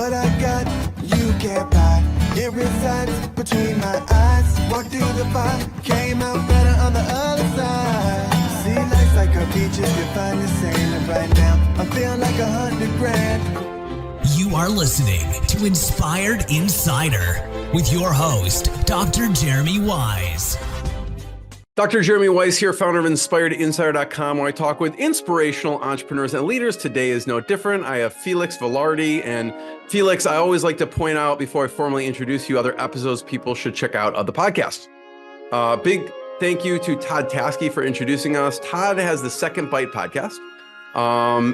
What I got, you can't buy. It resides between my eyes. Walked through the fire, came out better on the other side. See, life's like a beach if you find the sand. And right now, I'm feeling like 100 grand. You are listening to Inspired Insider with your host, Dr. Jeremy Wise. Dr. Jeremy Wise here, founder of InspiredInsider.com, where I talk with inspirational entrepreneurs and leaders. Today is no different. I have Felix Velarde. And Felix, I always like to point out before I formally introduce you other episodes people should check out of the podcast. Big thank you to Todd Taskey for introducing us. Todd has the Second Bite podcast.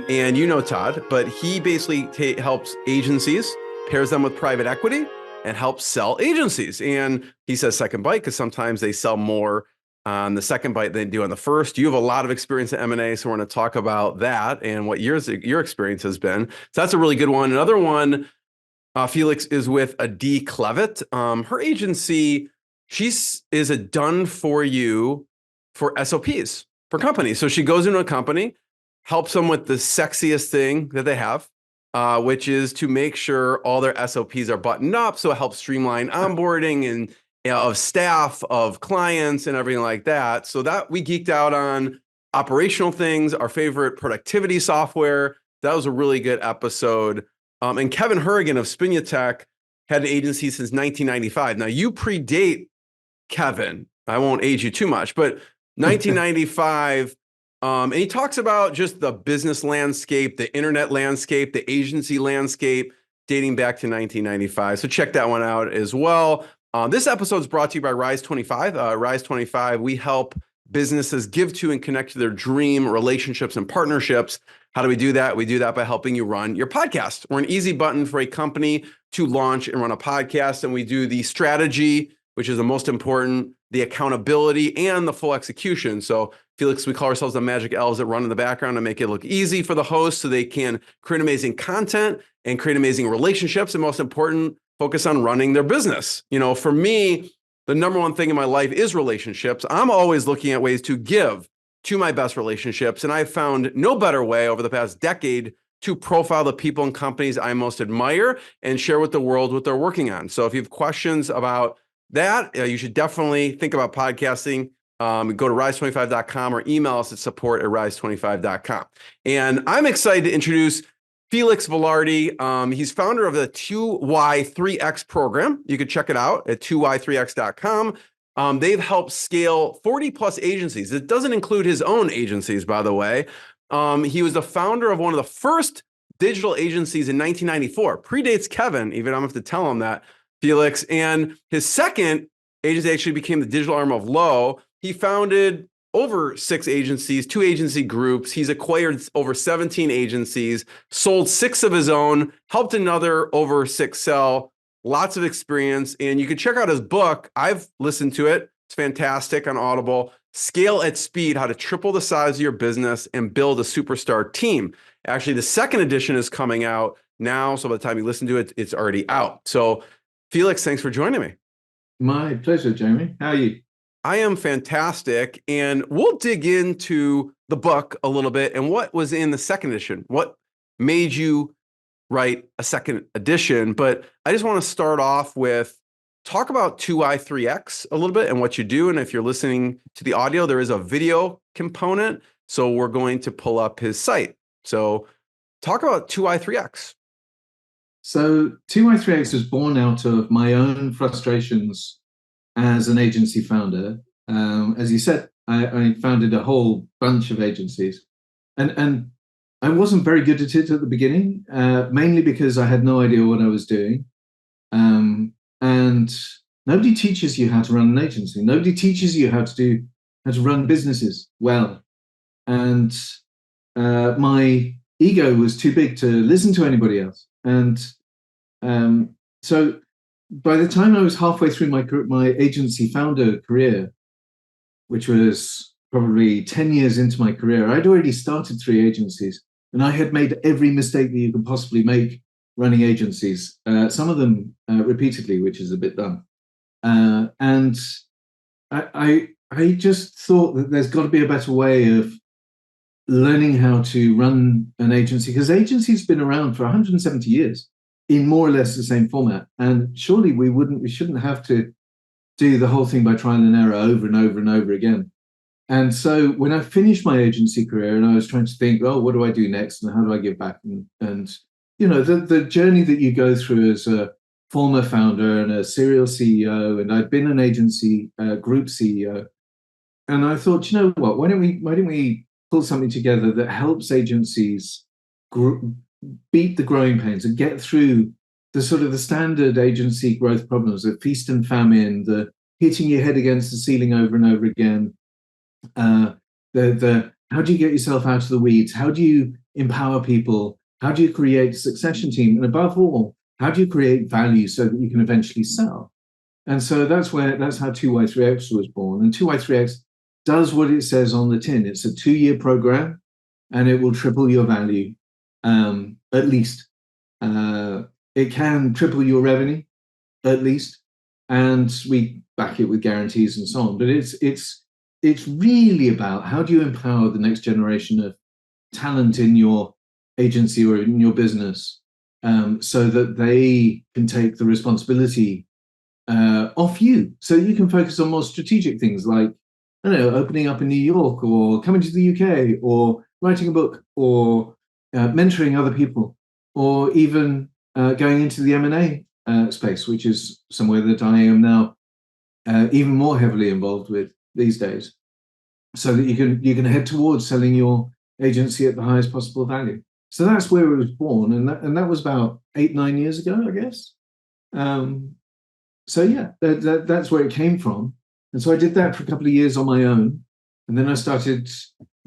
And you know Todd, but he basically helps agencies, pairs them with private equity, and helps sell agencies. And he says Second Bite because sometimes they sell more on the second bite than they do on the first. You have a lot of experience in M&A, so we're going to talk about that and what your experience has been. So that's a really good one. Another one, Felix, is with Adee Clevitt. Her agency, is a done for you for SOPs for companies. So she goes into a company, helps them with the sexiest thing that they have, which is to make sure all their SOPs are buttoned up. So it helps streamline onboarding and of staff, of clients, and everything like that. So that we geeked out on operational things, our favorite productivity software. That was a really good episode. And Kevin Hurrigan of Spinutech had an agency since 1995. Now you predate Kevin. I won't age you too much, but 1995. And he talks about just the business landscape, the internet landscape, the agency landscape dating back to 1995. So check that one out as well. This episode is brought to you by Rise 25. Rise 25, we help businesses give to and connect to their dream relationships and partnerships. How do we do that? We do that by helping you run your podcast. We're an easy button for a company to launch and run a podcast. And we do the strategy, which is the most important, the accountability, and the full execution. So Felix, we call ourselves the magic elves that run in the background and make it look easy for the host so they can create amazing content and create amazing relationships. And most important, focus on running their business. You know, for me, the number one thing in my life is relationships. I'm always looking at ways to give to my best relationships. And I've found no better way over the past decade to profile the people and companies I most admire and share with the world what they're working on. So if you have questions about that, you should definitely think about podcasting. Go to rise25.com or email us at support@rise25.com. And I'm excited to introduce Felix Velarde. He's founder of the 2Y3X program. You can check it out at 2y3x.com. They've helped scale 40 plus agencies. It doesn't include his own agencies, by the way. He was the founder of one of the first digital agencies in 1994. Predates Kevin, even I don't have to tell him that, Felix. And his second agency actually became the digital arm of Lowe. He founded over 6 agencies, 2 agency groups. He's acquired over 17 agencies, sold 6 of his own, helped another over 6 sell, lots of experience. And you can check out his book. I've listened to it. It's fantastic on Audible. Scale at Speed, How to Triple the Size of Your Business and Build a Superstar Team. Actually, the second edition is coming out now. So by the time you listen to it, it's already out. So Felix, thanks for joining me. My pleasure, Jeremy. How are you? I am fantastic, and we'll dig into the book a little bit and what was in the second edition. What made you write a second edition? But I just want to start off with talk about 2Y3X a little bit and what you do. And if you're listening to the audio, there is a video component, so we're going to pull up his site. So talk about 2Y3X. So 2Y3X was born out of my own frustrations as an agency founder. As you said, I founded a whole bunch of agencies. And I wasn't very good at it at the beginning, mainly because I had no idea what I was doing. And nobody teaches you how to run an agency. Nobody teaches you how to run businesses well. And my ego was too big to listen to anybody else. And so by the time I was halfway through my agency founder career, which was probably 10 years into my career, I'd already started 3 agencies, and I had made every mistake that you could possibly make running agencies, some of them repeatedly, which is a bit dumb. And I just thought that there's got to be a better way of learning how to run an agency, because agency's been around for 170 years. in more or less the same format. And surely we shouldn't have to do the whole thing by trial and error over and over and over again. And so when I finished my agency career and I was trying to think, oh, what do I do next and how do I give back? And you know, the journey that you go through as a former founder and a serial CEO, and I'd been an agency group CEO. And I thought, you know what, why don't we pull something together that helps agencies beat the growing pains and get through the sort of the standard agency growth problems, the feast and famine, the hitting your head against the ceiling over and over again. The how do you get yourself out of the weeds? How do you empower people? How do you create a succession team? And above all, how do you create value so that you can eventually sell? And so that's how 2Y3X was born. And 2Y3X does what it says on the tin. It's a 2-year program, and it will triple your value, at least. It can triple your revenue, at least, and we back it with guarantees and so on. But it's really about how do you empower the next generation of talent in your agency or in your business, so that they can take the responsibility off you, so you can focus on more strategic things like, I don't know, opening up in New York or coming to the UK or writing a book or mentoring other people, or even going into the M&A space, which is somewhere that I am now even more heavily involved with these days, so that you can head towards selling your agency at the highest possible value. So that's where it was born, and that was about 8-9 years ago, I guess. So yeah, that's where it came from. And so I did that for a couple of years on my own, and then I started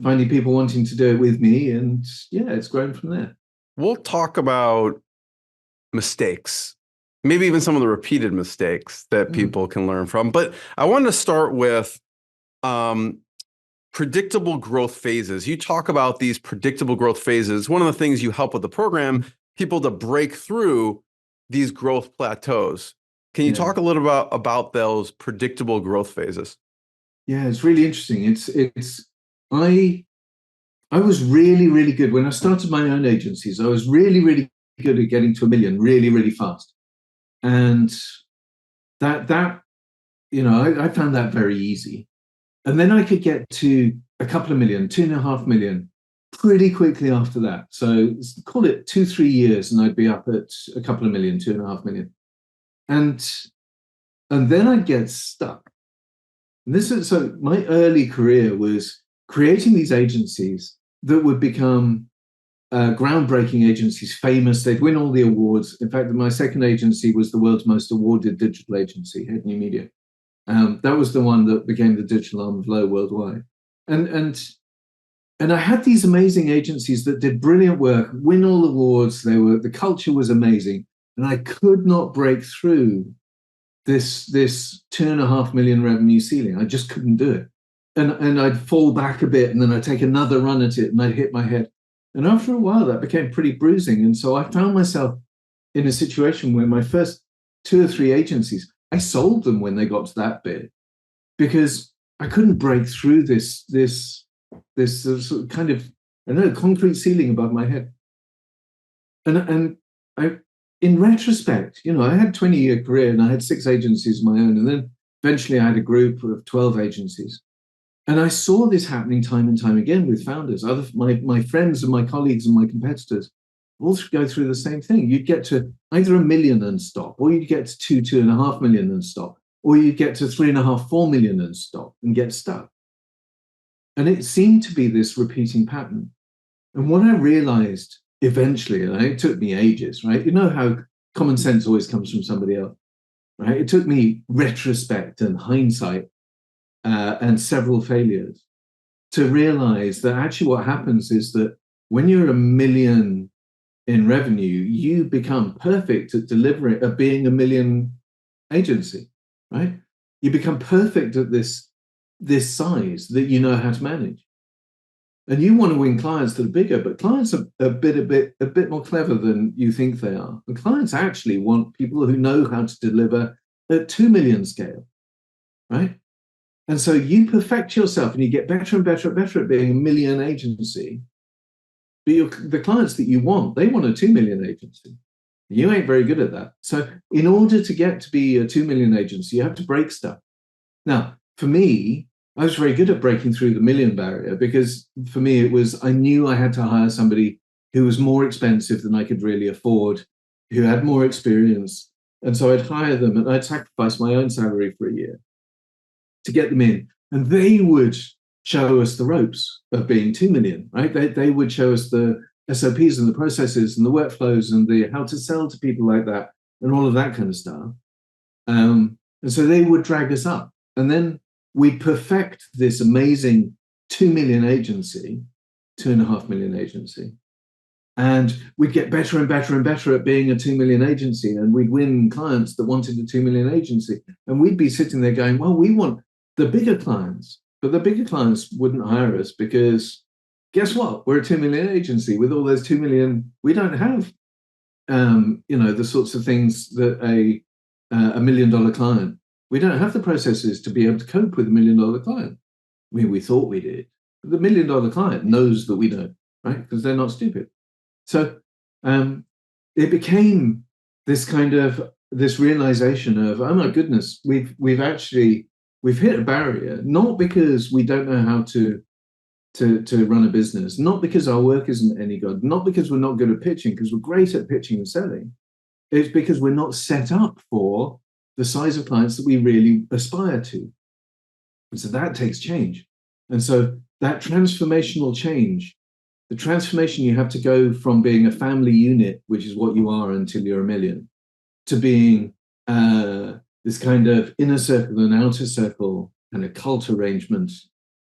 finding people wanting to do it with me, and yeah, it's grown from there. We'll talk about mistakes, maybe even some of the repeated mistakes that people can learn from. But I wanted to start with predictable growth phases. You talk about these predictable growth phases. One of the things you help with the program, people to break through these growth plateaus. Can you talk a little about those predictable growth phases? Yeah, it's really interesting. I was really, really good when I started my own agencies. I was really, really good at getting to 1 million really, really fast. And that you know, I found that very easy. And then I could get to a couple of million, 2.5 million, pretty quickly after that. So call it 2-3 years, and I'd be up at a couple of million, 2.5 million. And then I'd get stuck. And so my early career was creating these agencies that would become groundbreaking agencies, famous. They'd win all the awards. In fact, my second agency was the world's most awarded digital agency, Head New Media. That was the one that became the digital arm of Lowe worldwide. And I had these amazing agencies that did brilliant work, win all awards. The culture was amazing, and I could not break through this 2.5 million revenue ceiling. I just couldn't do it. And I'd fall back a bit, and then I'd take another run at it, and I'd hit my head. And after a while, that became pretty bruising. And so I found myself in a situation where my first 2 or 3 agencies, I sold them when they got to that bit, because I couldn't break through this sort of kind of, I don't know, concrete ceiling above my head. And I, in retrospect, you know, I had a 20-year career and I had 6 agencies of my own, and then eventually I had a group of 12 agencies. And I saw this happening time and time again with founders. My friends and my colleagues and my competitors all go through the same thing. You'd get to either 1 million and stop, or you'd get to 2.5 million and stop, or you'd get to 3.5, 4 million and stop and get stuck. And it seemed to be this repeating pattern. And what I realized eventually, and it took me ages, right? You know how common sense always comes from somebody else, right? It took me retrospect and hindsight and several failures to realize that actually what happens is that when you're 1 million in revenue, you become perfect at delivering, at being 1 million agency, right? You become perfect at this size that you know how to manage. And you want to win clients that are bigger, but clients are a bit more clever than you think they are. And clients actually want people who know how to deliver at 2 million scale, right? And so you perfect yourself and you get better and better and better at being 1 million agency. But the clients that you want, they want a 2 million agency. You ain't very good at that. So in order to get to be a 2 million agency, you have to break stuff. Now, for me, I was very good at breaking through the million barrier, because for me, it was, I knew I had to hire somebody who was more expensive than I could really afford, who had more experience. And so I'd hire them and I'd sacrifice my own salary for a year to get them in. And they would show us the ropes of being 2 million, right? They would show us the SOPs and the processes and the workflows and the how to sell to people like that and all of that kind of stuff. And so they would drag us up. And then we'd perfect this amazing 2 million agency, 2.5 million agency. And we'd get better and better and better at being a 2 million agency. And we'd win clients that wanted a 2 million agency. And we'd be sitting there going, well, we want the bigger clients. But the bigger clients wouldn't hire us because guess what? We're a 2 million agency. With all those 2 million, we don't have, the sorts of things that a $1 million client, we don't have the processes to be able to cope with a $1 million client. I mean, we thought we did. But the $1 million client knows that we don't, right? Because they're not stupid. So it became this kind of this realization of, oh my goodness, we've hit a barrier, not because we don't know how to run a business, not because our work isn't any good, not because we're not good at pitching, because we're great at pitching and selling. It's because we're not set up for the size of clients that we really aspire to. And so that takes change. And so that transformational change, the transformation you have to go from being a family unit, which is what you are until you're a million, to being this kind of inner circle and outer circle kind of cult arrangement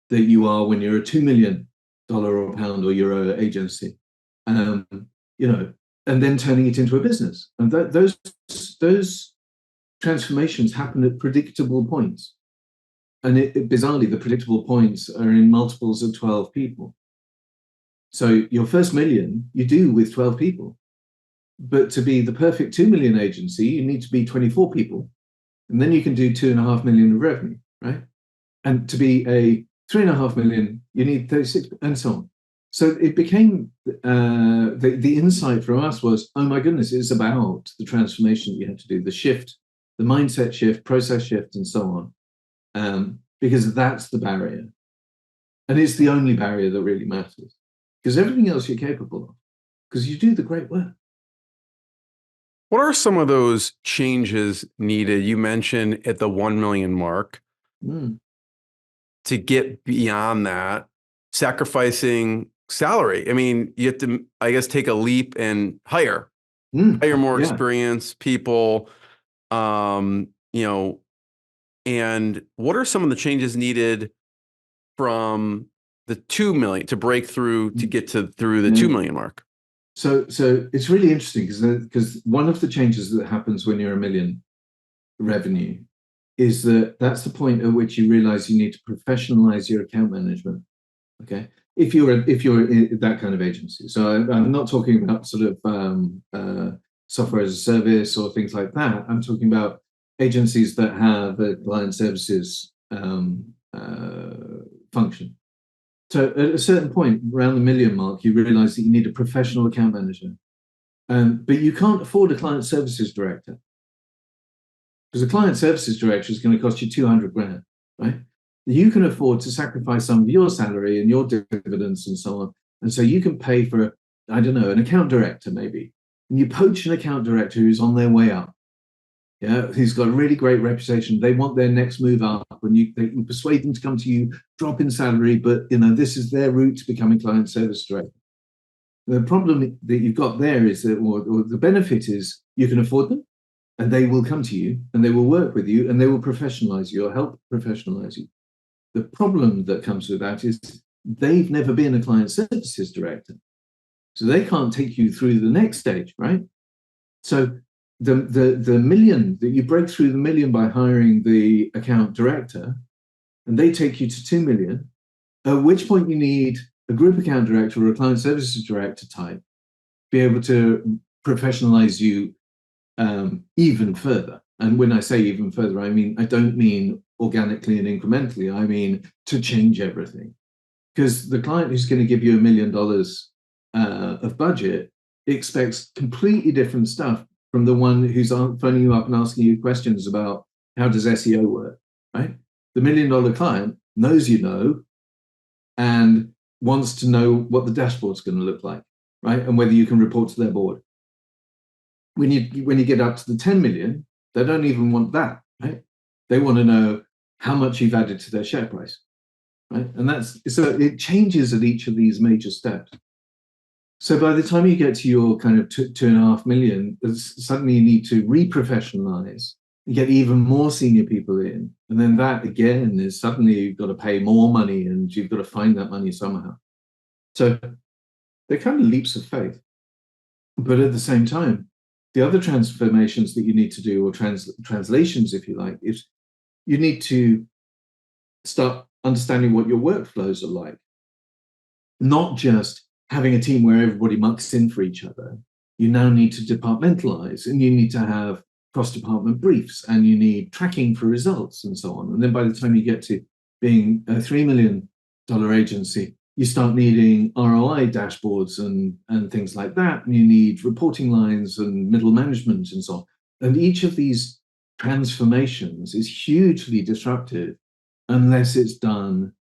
that you are when you're a $2 million or pound or euro agency, and then turning it into a business. And those transformations happen at predictable points. And bizarrely, the predictable points are in multiples of 12 people. So your first million, you do with 12 people. But to be the perfect 2 million agency, you need to be 24 people. And then you can do 2.5 million of revenue, right? And to be a 3.5 million, you need 36, and so on. So it became, the insight from us was, oh my goodness, it's about the transformation that you have to do, the shift, the mindset shift, process shift, and so on. Because that's the barrier. And it's the only barrier that really matters. Because everything else you're capable of, because you do the great work. What are some of those changes needed? You mentioned at the 1 million mark. To get beyond that, sacrificing salary. I mean, you have to, I guess, take a leap and hire more experienced people, and what are some of the changes needed from the 2 million to break through to get through the 2 million mark? So it's really interesting because one of the changes that happens when you're a million revenue is that's the point at which you realize you need to professionalize your account management. Okay, if you're in that kind of agency. So I'm not talking about sort of software as a service or things like that. I'm talking about agencies that have a client services function. So at a certain point around the million mark, you realize that you need a professional account manager, but you can't afford a client services director. Because a client services director is going to cost you 200 grand, right? You can afford to sacrifice some of your salary and your dividends and so on. And so you can pay for, I don't know, an account director maybe. And you poach an account director who's on their way up. Yeah, who's got a really great reputation. They want their next move up, and you persuade them to come to you, drop in salary, but this is their route to becoming client service director. The problem that you've got there is that, or the benefit is you can afford them, and they will come to you, and they will work with you, and they will professionalize you or help professionalize you. The problem that comes with that is they've never been a client services director. So they can't take you through the next stage, right? So the million that you break through the million by hiring the account director, and they take you to 2 million, at which point you need a group account director or a client services director type be able to professionalize you even further. And when I say even further, I don't mean organically and incrementally. I mean to change everything. Because the client who's going to give you $1 million of budget expects completely different stuff from the one who's phoning you up and asking you questions about how does SEO work, right? The $1 million client knows you know and wants to know what the dashboard's going to look like, right? And whether you can report to their board. When you get up to the 10 million, they don't even want that, right? They want to know how much you've added to their share price, right? And so it changes at each of these major steps. So by the time you get to your kind of 2.5 million, suddenly you need to re-professionalize, you get even more senior people in. And then that again is suddenly you've got to pay more money and you've got to find that money somehow. So they're kind of leaps of faith. But at the same time, the other transformations that you need to do, or translations, if you like, is you need to start understanding what your workflows are like. Not just having a team where everybody mucks in for each other. You now need to departmentalize, and you need to have cross-department briefs, and you need tracking for results and so on. And then by the time you get to being a $3 million agency, you start needing ROI dashboards and things like that. And you need reporting lines and middle management and so on. And each of these transformations is hugely disruptive unless it's done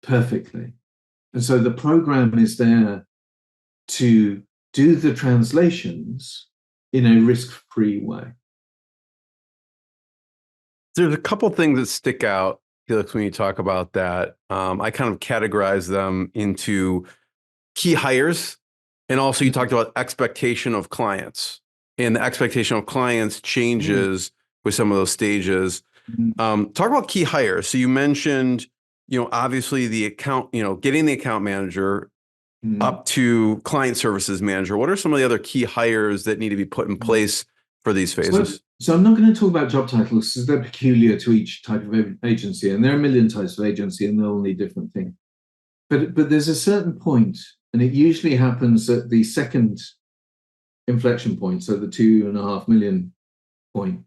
perfectly. And so the program is there to do the translations in a risk-free way. There's a couple things that stick out, Felix, when you talk about that. I kind of categorize them into key hires, and also you talked about expectation of clients, and the expectation of clients changes with some of those stages. Talk about key hires. So you mentioned, obviously the account, getting the account manager up to client services manager. What are some of the other key hires that need to be put in place for these phases? So I'm not going to talk about job titles because they're peculiar to each type of agency, and there are a million types of agency, and they'll all need different things. But there's a certain point, and it usually happens at the second inflection point, so the 2.5 million point.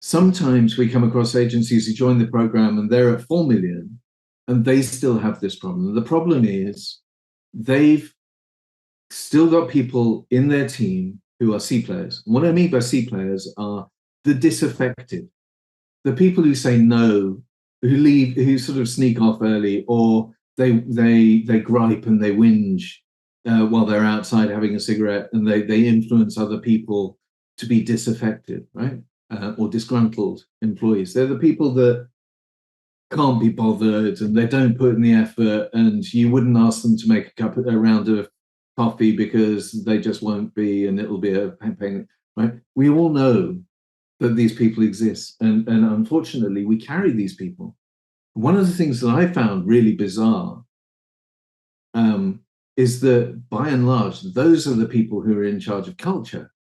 Sometimes we come across agencies who join the program and they're at 4 million, and they still have this problem. The problem is they've still got people in their team who are C players. And what I mean by C players are the disaffected, the people who say no, who leave, who sort of sneak off early, or they gripe and they whinge while they're outside having a cigarette, and they influence other people to be disaffected, right? Or disgruntled employees. They're the people that can't be bothered and they don't put in the effort, and you wouldn't ask them to make a round of coffee because they just won't be, and it'll be a pain, right? We all know that these people exist, and unfortunately we carry these people. One of the things that I found really bizarre is that by and large, those are the people who are in charge of culture,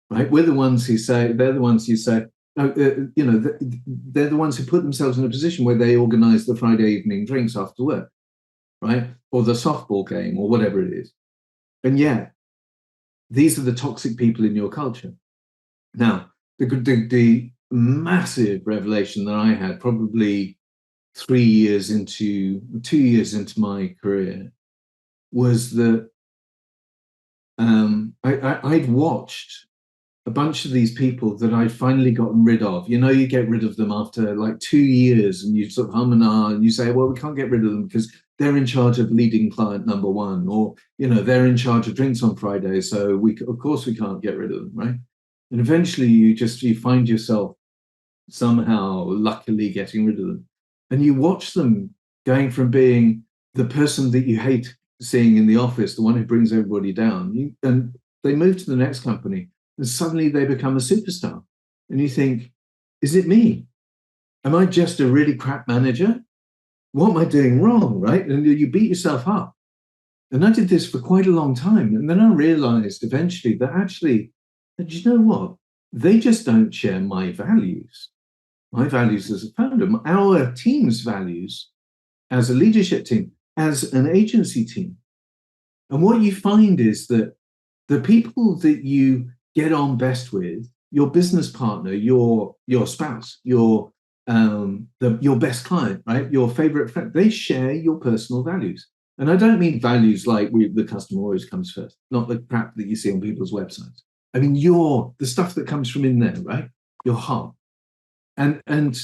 right? We're the ones who say, they're the ones who say, they're the ones who put themselves in a position where they organize the Friday evening drinks after work, right? Or the softball game or whatever it is. And yet, these are the toxic people in your culture. Now, the massive revelation that I had probably 2 years into my career was that I'd watched a bunch of these people that I'd finally gotten rid of. You get rid of them after like 2 years, and you sort of hum and ah, and you say, well, we can't get rid of them because they're in charge of leading client number one, or, they're in charge of drinks on Friday. So of course we can't get rid of them, right? And eventually you find yourself somehow luckily getting rid of them. And you watch them going from being the person that you hate seeing in the office, the one who brings everybody down, and they move to the next company, and suddenly they become a superstar. And you think, is it me? Am I just a really crap manager? What am I doing wrong, right? And you beat yourself up. And I did this for quite a long time. And then I realized eventually that actually, you know what? They just don't share my values. My values as a founder, our team's values as a leadership team, as an agency team. And what you find is that the people that you get on best with, your business partner, your spouse, your best client, right? Your favorite friend, they share your personal values. And I don't mean values like the customer always comes first, not the crap that you see on people's websites. I mean, you're the stuff that comes from in there, right? Your heart. And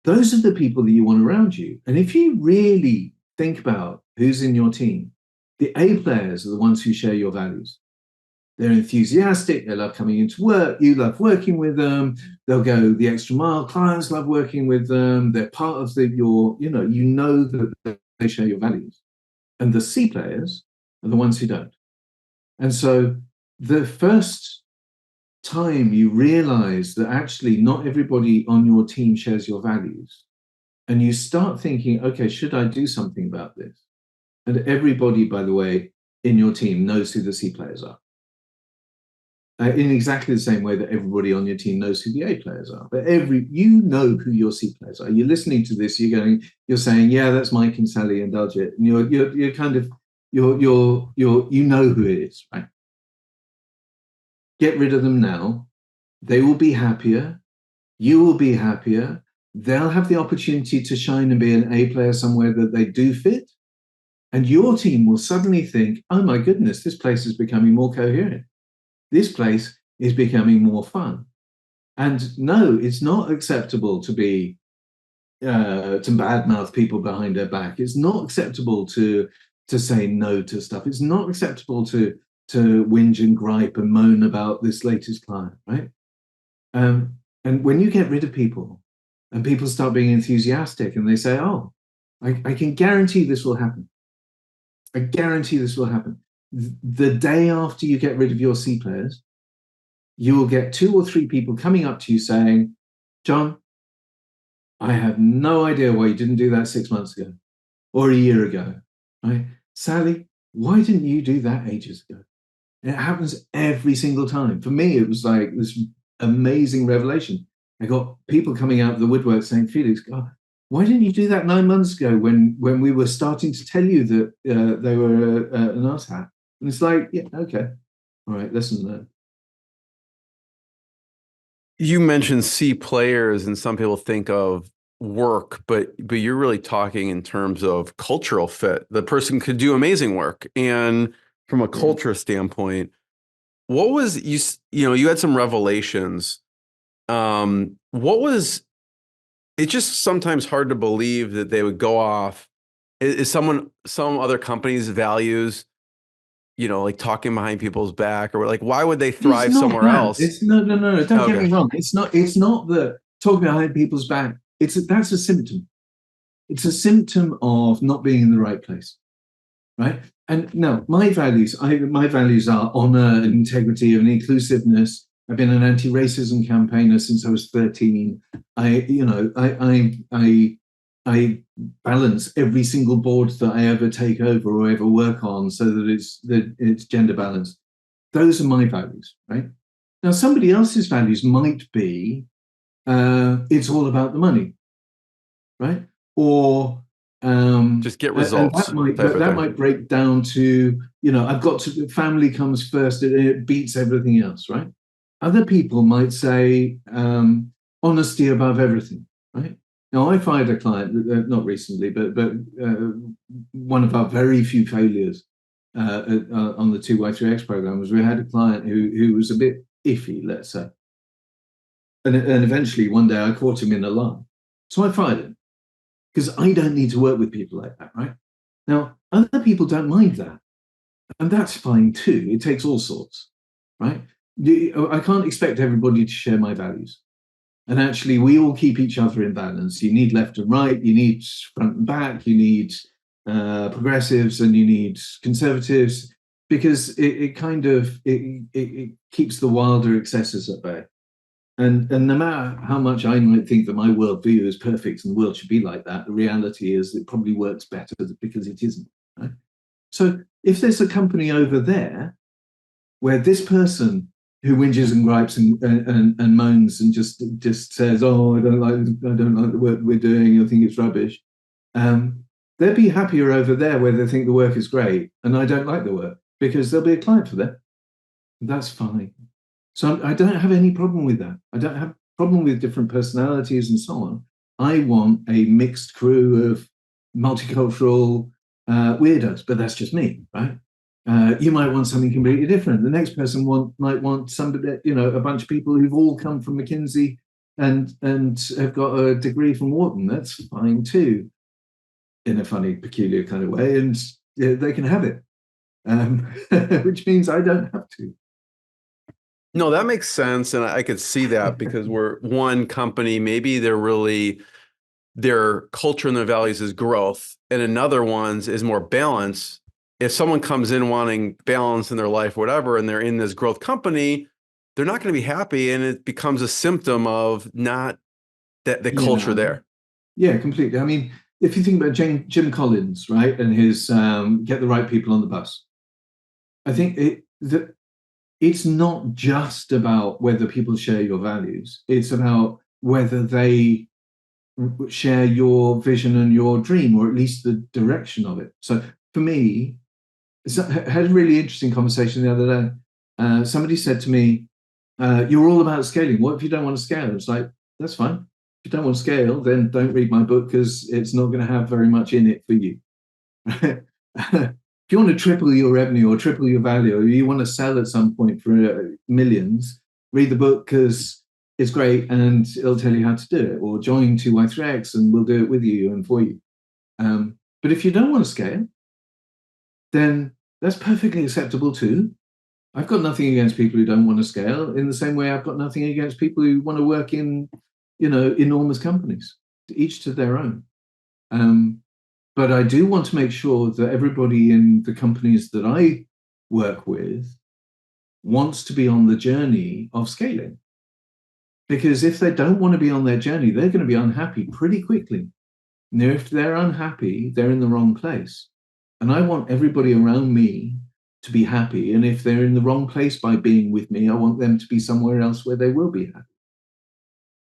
those are the people that you want around you. And if you really think about who's in your team, the A players are the ones who share your values. They're enthusiastic. They love coming into work. You love working with them. They'll go the extra mile. Clients love working with them. They're part of you know that they share your values. And the C players are the ones who don't. And so the first time you realize that actually not everybody on your team shares your values, and you start thinking, okay, should I do something about this? And everybody, by the way, in your team knows who the C players are. In exactly the same way that everybody on your team knows who the A players are. But you know who your C players are. You're listening to this, you're saying, yeah, that's Mike and Sally and Daljet. And you're kind of, you know who it is, right? Get rid of them now. They will be happier. You will be happier. They'll have the opportunity to shine and be an A player somewhere that they do fit. And your team will suddenly think, oh my goodness, this place is becoming more coherent. This place is becoming more fun. And no, it's not acceptable to be to badmouth people behind their back. It's not acceptable to say no to stuff. It's not acceptable to whinge and gripe and moan about this latest client, right? And when you get rid of people and people start being enthusiastic and they say, oh, I can guarantee this will happen. I guarantee this will happen. The day after you get rid of your C players, you will get 2 or 3 people coming up to you saying, John, I have no idea why you didn't do that 6 months ago or a year ago, right? Sally, why didn't you do that ages ago? And it happens every single time. For me, it was like this amazing revelation. I got people coming out of the woodwork saying, Felix, God, why didn't you do that 9 months ago when we were starting to tell you that they were an asshat? And it's like, yeah, okay. All right, lesson learned. You mentioned C players, and some people think of work, but you're really talking in terms of cultural fit. The person could do amazing work, and from a culture standpoint, what was you had some revelations. What was it's just sometimes hard to believe that they would go off. Is some other company's values, like talking behind people's back, or like, why would they thrive somewhere else? It's no. Don't get me wrong. It's not that talking behind people's back. That's a symptom. It's a symptom of not being in the right place, right? And no, my values are honor and integrity and inclusiveness. I've been an anti-racism campaigner since I was 13. I balance every single board that I ever take over or ever work on so that it's gender balanced. Those are my values, right? Now, somebody else's values might be it's all about the money, right? Or just get results. That might break down to, I've got to, family comes first, it beats everything else, right? Other people might say honesty above everything, right? Now, I fired a client, not recently, but one of our very few failures on the 2Y3X program was we had a client who was a bit iffy, let's say. And eventually, one day, I caught him in a lie. So I fired him, because I don't need to work with people like that, right? Now, other people don't mind that. And that's fine too. It takes all sorts, right? I can't expect everybody to share my values. And actually, we all keep each other in balance. You need left and right, you need front and back, you need progressives, and you need conservatives, because it keeps the wilder excesses at bay. And no matter how much I might think that my worldview is perfect and the world should be like that, the reality is it probably works better because it isn't. Right? So if there's a company over there where this person who whinges and gripes and moans and just says, "Oh, I don't like the work we're doing. I think it's rubbish," they'll be happier over there where they think the work is great, and I don't like the work, because there'll be a client for them. That's fine. So I don't have any problem with that. I don't have a problem with different personalities and so on. I want a mixed crew of multicultural weirdos, but that's just me, right? You might want something completely different. The next person might want somebody, a bunch of people who've all come from McKinsey and have got a degree from Wharton. That's fine too, in a funny, peculiar kind of way, and they can have it, which means I don't have to. No, that makes sense, and I could see that because we're one company. Maybe their culture and their values is growth, and another one's is more balance. If someone comes in wanting balance in their life, whatever, and they're in this growth company, they're not going to be happy, and it becomes a symptom of not the culture there. Yeah, completely. I mean, if you think about Jim Collins, right, and his get the right people on the bus, I think it's not just about whether people share your values. It's about whether they share your vision and your dream, or at least the direction of it. So for me, I had a really interesting conversation the other day. Somebody said to me, you're all about scaling. What if you don't want to scale? It's like, that's fine. If you don't want to scale, then don't read my book, because it's not going to have very much in it for you. If you want to triple your revenue or triple your value, or you want to sell at some point for millions, read the book, because it's great and it'll tell you how to do it. Or join 2Y3X and we'll do it with you and for you. But if you don't want to scale, then that's perfectly acceptable too. I've got nothing against people who don't want to scale, in the same way I've got nothing against people who want to work in, enormous companies, each to their own. But I do want to make sure that everybody in the companies that I work with wants to be on the journey of scaling. Because if they don't want to be on their journey, they're going to be unhappy pretty quickly. And if they're unhappy, they're in the wrong place. And I want everybody around me to be happy. And if they're in the wrong place by being with me, I want them to be somewhere else where they will be happy.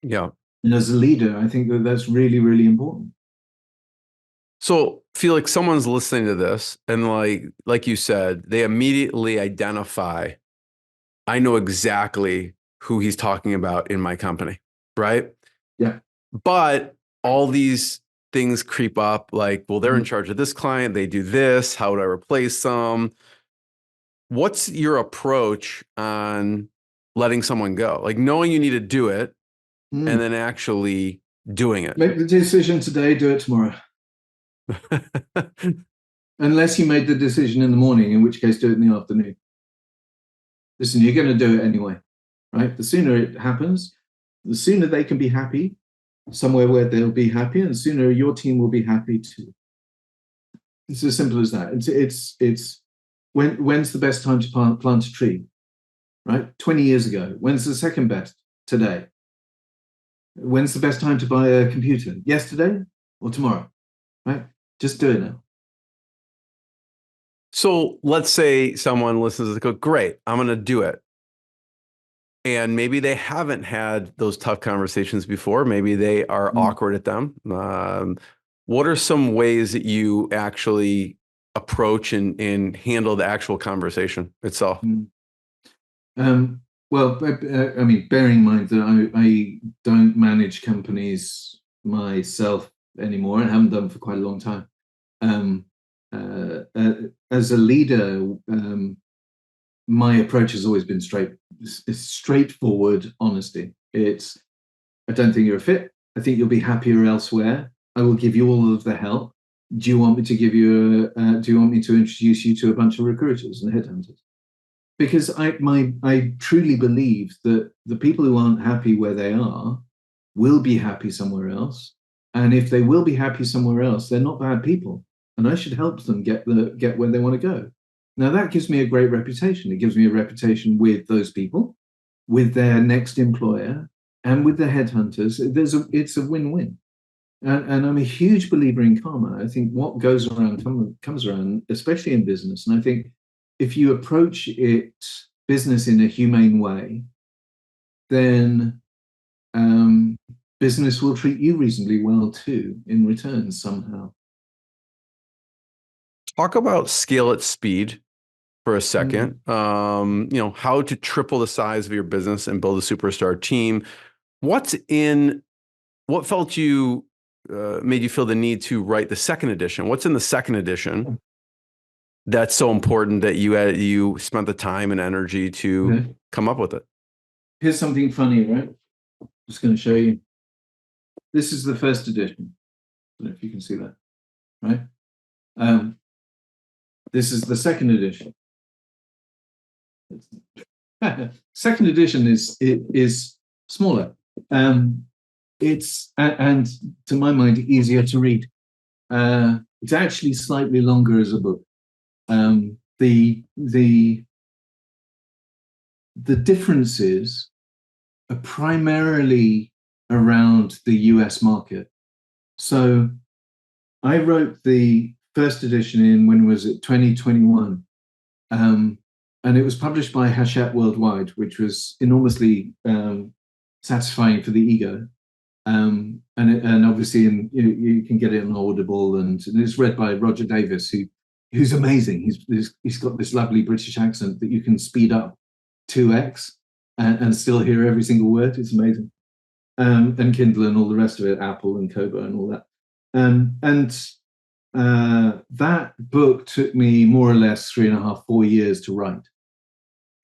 Yeah. And as a leader, I think that that's really, really important. So Felix, someone's listening to this, and like you said, they immediately identify, I know exactly who he's talking about in my company, right? Yeah. But all these things creep up, like, well, they're in charge of this client, they do this, how would I replace them? What's your approach on letting someone go? Like, knowing you need to do it and then actually doing it. Make the decision today, do it tomorrow. Unless you made the decision in the morning, in which case do it in the afternoon. Listen, you're going to do it anyway, right? The sooner it happens, the sooner they can be happy somewhere where they'll be happy, and the sooner your team will be happy too. It's as simple as that. It's when's the best time to plant a tree, right? 20 years ago. When's the second best? Today. When's the best time to buy a computer? Yesterday or tomorrow, right? Just do it now. So let's say someone listens and go, great, I'm going to do it. And maybe they haven't had those tough conversations before. Maybe they are awkward at them. What are some ways that you actually approach and handle the actual conversation itself? Well, I mean, bearing in mind that I don't manage companies myself anymore, and haven't done for quite a long time. As a leader, my approach has always been straightforward honesty. It's, I don't think you're a fit. I think you'll be happier elsewhere. I will give you all of the help. Do you want me to give you do you want me to introduce you to a bunch of recruiters and headhunters? Because I truly believe that the people who aren't happy where they are will be happy somewhere else. And if they will be happy somewhere else, they're not bad people. And I should help them get where they want to go. Now, that gives me a great reputation. It gives me a reputation with those people, with their next employer, and with the headhunters. It's a win-win. And I'm a huge believer in karma. I think what goes around comes around, especially in business. And I think if you approach business in a humane way, then business will treat you reasonably well too in return somehow. Talk about scale at speed for a second. How to triple the size of your business and build a superstar team. What felt you made you feel the need to write the second edition? What's in the second edition That's so important that you spent the time and energy to come up with it. Here's something funny, right? Just going to show you. This is the first edition. I don't know if you can see that, right? This is the second edition. Second edition is smaller. It's and to my mind easier to read. It's actually slightly longer as a book. The differences are primarily around the US market. So I wrote the first edition in, when was it, 2021. And it was published by Hachette Worldwide, which was enormously satisfying for the ego. And obviously you can get it on Audible, and it's read by Roger Davis, who's amazing. He's got this lovely British accent that you can speed up 2x and still hear every single word. It's amazing. And Kindle and all the rest of it, Apple and Kobo and all that. That book took me more or less 3.5, 4 years to write.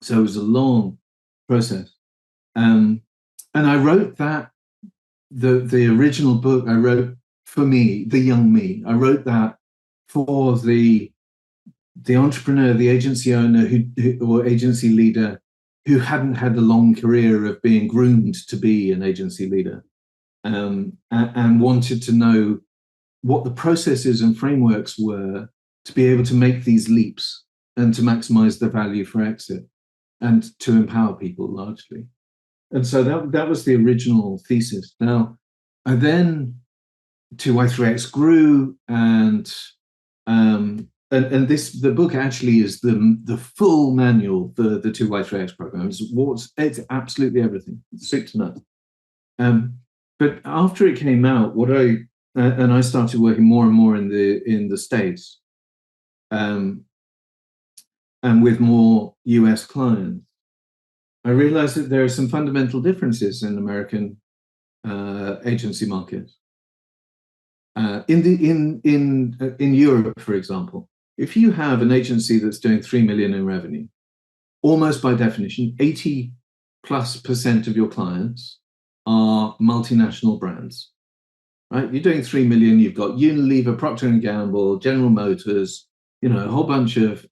So it was a long process. And I wrote that, the original book I wrote for me, the young me. I wrote that for the entrepreneur, the agency owner or agency leader who hadn't had a long career of being groomed to be an agency leader, and wanted to know what the processes and frameworks were to be able to make these leaps and to maximize the value for exit and to empower people largely. And so that was the original thesis. Now, then 2Y3X grew, and the book actually is the full manual for the 2Y3X program. It's absolutely everything. It's soup to nuts. But after it came out, and I started working more and more in the States, and with more US clients, I realized that there are some fundamental differences in American agency markets. In Europe, for example, if you have an agency that's doing 3 million in revenue, almost by definition, 80+% of your clients are multinational brands, right? You're doing 3 million. You've got Unilever, Procter & Gamble, General Motors, a whole bunch of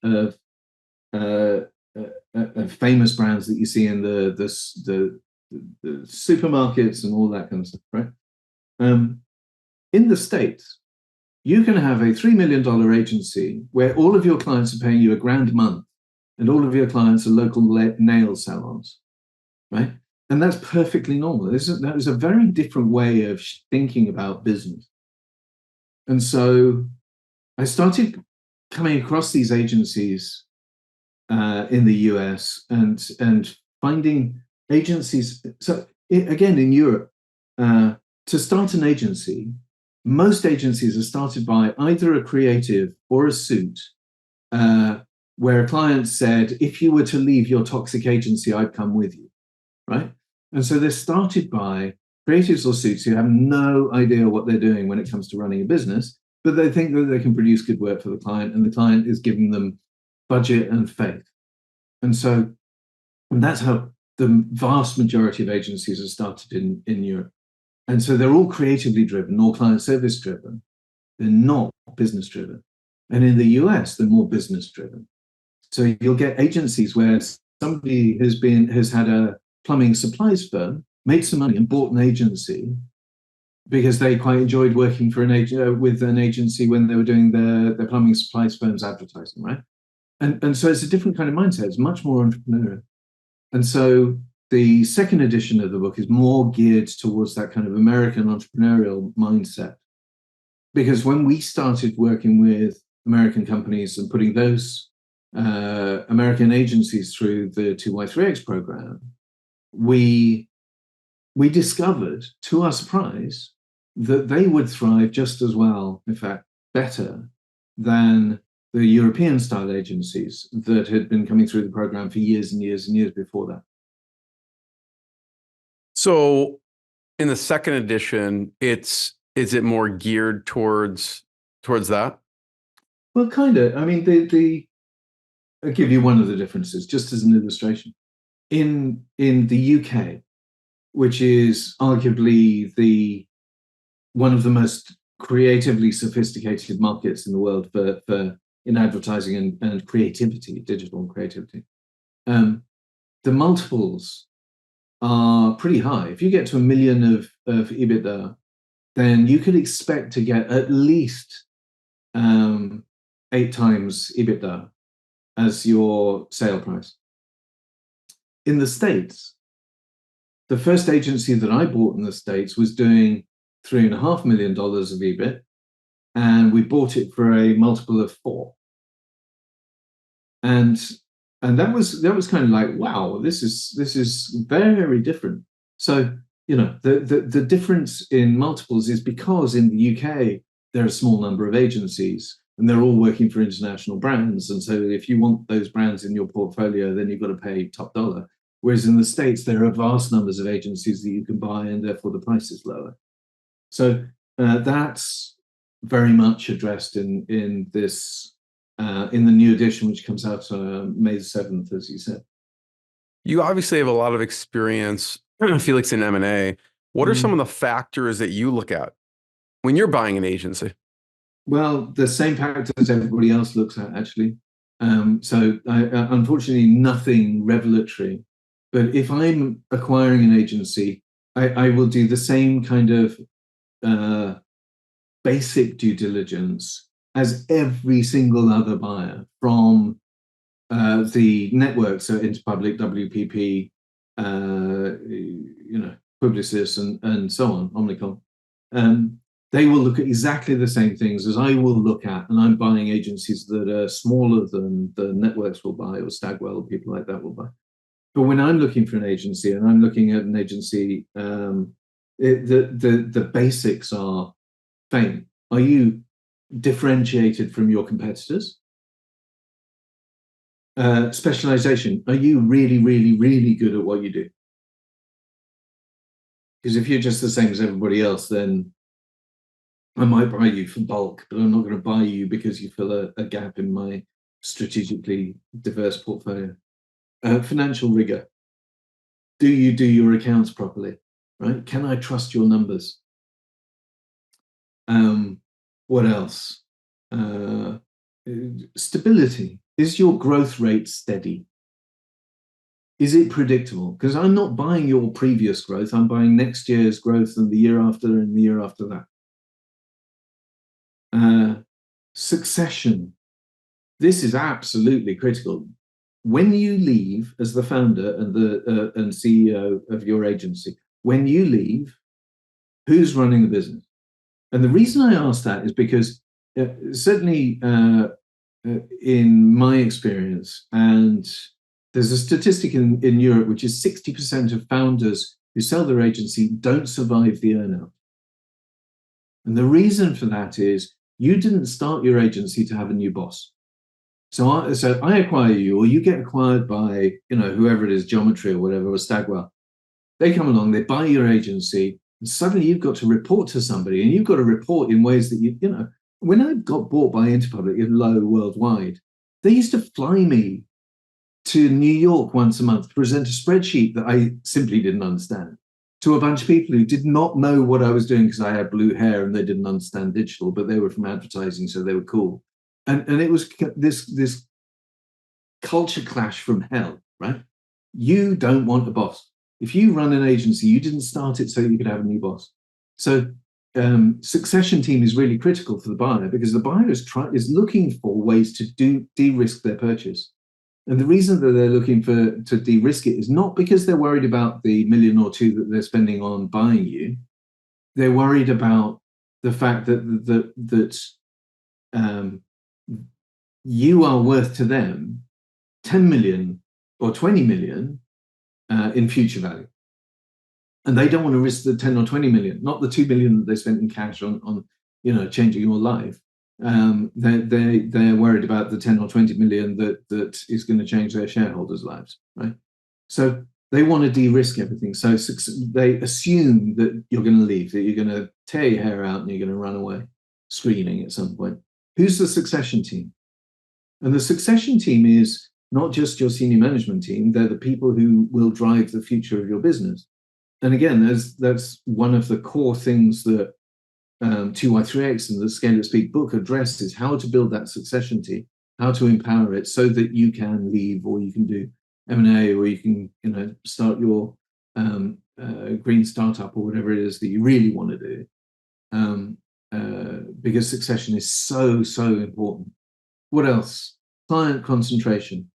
famous brands that you see in the supermarkets and all that kind of stuff, right? In the States, you can have a $3 million agency where all of your clients are paying you $1,000 a month, and all of your clients are local nail salons, right? And that's perfectly normal. That is a very different way of thinking about business. And so I started coming across these agencies in the US and finding agencies. So again, in Europe, to start an agency, most agencies are started by either a creative or a suit, where a client said, if you were to leave your toxic agency, I'd come with you, right? And so they're started by creatives or suits who have no idea what they're doing when it comes to running a business, but they think that they can produce good work for the client, and the client is giving them budget and faith. And that's how the vast majority of agencies are started in Europe. And so they're all creatively driven, all client service driven. They're not business driven. And in the US, they're more business driven. So you'll get agencies where somebody has had a plumbing supplies firm, made some money and bought an agency because they quite enjoyed working for with an agency when they were doing their plumbing supplies firm's advertising, right? And so it's a different kind of mindset. It's much more entrepreneurial. And so the second edition of the book is more geared towards that kind of American entrepreneurial mindset. Because when we started working with American companies and putting those American agencies through the 2Y3X program, we discovered, to our surprise, that they would thrive just as well, in fact, better than the European-style agencies that had been coming through the program for years and years and years before that. So in the second edition, is it more geared towards that? Well, kind of. I mean, I'll give you one of the differences, just as an illustration. In the UK, which is arguably one of the most creatively sophisticated markets in the world for in advertising and creativity, digital creativity, the multiples are pretty high. If you get to 1 million of EBITDA, then you could expect to get at least 8 times EBITDA as your sale price. In the States, the first agency that I bought in the States was doing $3.5 million of EBIT, and we bought it for a multiple of 4. And that was kind of like, wow, this is very different. So, you know, the difference in multiples is because in the UK there are a small number of agencies and they're all working for international brands, and so if you want those brands in your portfolio, then you've got to pay top dollar. Whereas in the States, there are vast numbers of agencies that you can buy, and therefore the price is lower. So that's very much addressed in this in the new edition, which comes out May 7th, as you said. You obviously have a lot of experience, Felix, in M&A. What are some of the factors that you look at when you're buying an agency? Well, the same factors everybody else looks at, actually. So unfortunately, nothing revelatory. But if I'm acquiring an agency, I will do the same kind of basic due diligence as every single other buyer, from the network, so Interpublic, WPP, you know, Publicis, and so on, Omnicom. They will look at exactly the same things as I will look at, and I'm buying agencies that are smaller than the networks will buy, or Stagwell, or people like that will buy. But when I'm looking for an agency, and I'm looking at an agency, the basics are fame. Are you differentiated from your competitors? Specialization. Are you really, really, really good at what you do? Because if you're just the same as everybody else, then I might buy you for bulk, but I'm not going to buy you because you fill a gap in my strategically diverse portfolio. Financial rigor. Do you do your accounts properly? Right? Can I trust your numbers? What else? Stability. Is your growth rate steady? Is it predictable? Because I'm not buying your previous growth. I'm buying next year's growth, and the year after, and the year after that. Succession. This is absolutely critical. When you leave as the founder and the and CEO of your agency, when you leave, who's running the business? And the reason I ask that is because certainly in my experience, and there's a statistic in Europe, which is 60% of founders who sell their agency don't survive the earnout. And the reason for that is you didn't start your agency to have a new boss. So I acquire you, or you get acquired by, you know, whoever it is, Geometry or whatever, or Stagwell. They come along, they buy your agency, and suddenly you've got to report to somebody, and you've got to report in ways that you know. When I got bought by Interpublic in Low Worldwide, they used to fly me to New York once a month to present a spreadsheet that I simply didn't understand to a bunch of people who did not know what I was doing because I had blue hair and they didn't understand digital, but they were from advertising, so they were cool. And it was this culture clash from hell, right? You don't want a boss. If you run an agency, you didn't start it so you could have a new boss. So succession team is really critical for the buyer, because the buyer is looking for ways to de-risk their purchase. And the reason that they're looking to de-risk it is not because they're worried about the $1 million or $2 million that they're spending on buying you. They're worried about the fact that you are worth to them 10 million or 20 million in future value. And they don't want to risk the 10 or 20 million, not the 2 million that they spent in cash on you know, changing your life. They're worried about the 10 or 20 million that is going to change their shareholders' lives, right? So they want to de-risk everything. So they assume that you're going to leave, that you're going to tear your hair out and you're going to run away screaming at some point. who's the succession team? And the succession team is not just your senior management team, they're the people who will drive the future of your business. And again, that's one of the core things that 2Y3X and the Scale at Speed book address, is how to build that succession team, how to empower it so that you can leave, or you can do M&A, or you can start your green startup, or whatever it is that you really want to do. Because succession is so important. What else? Client concentration.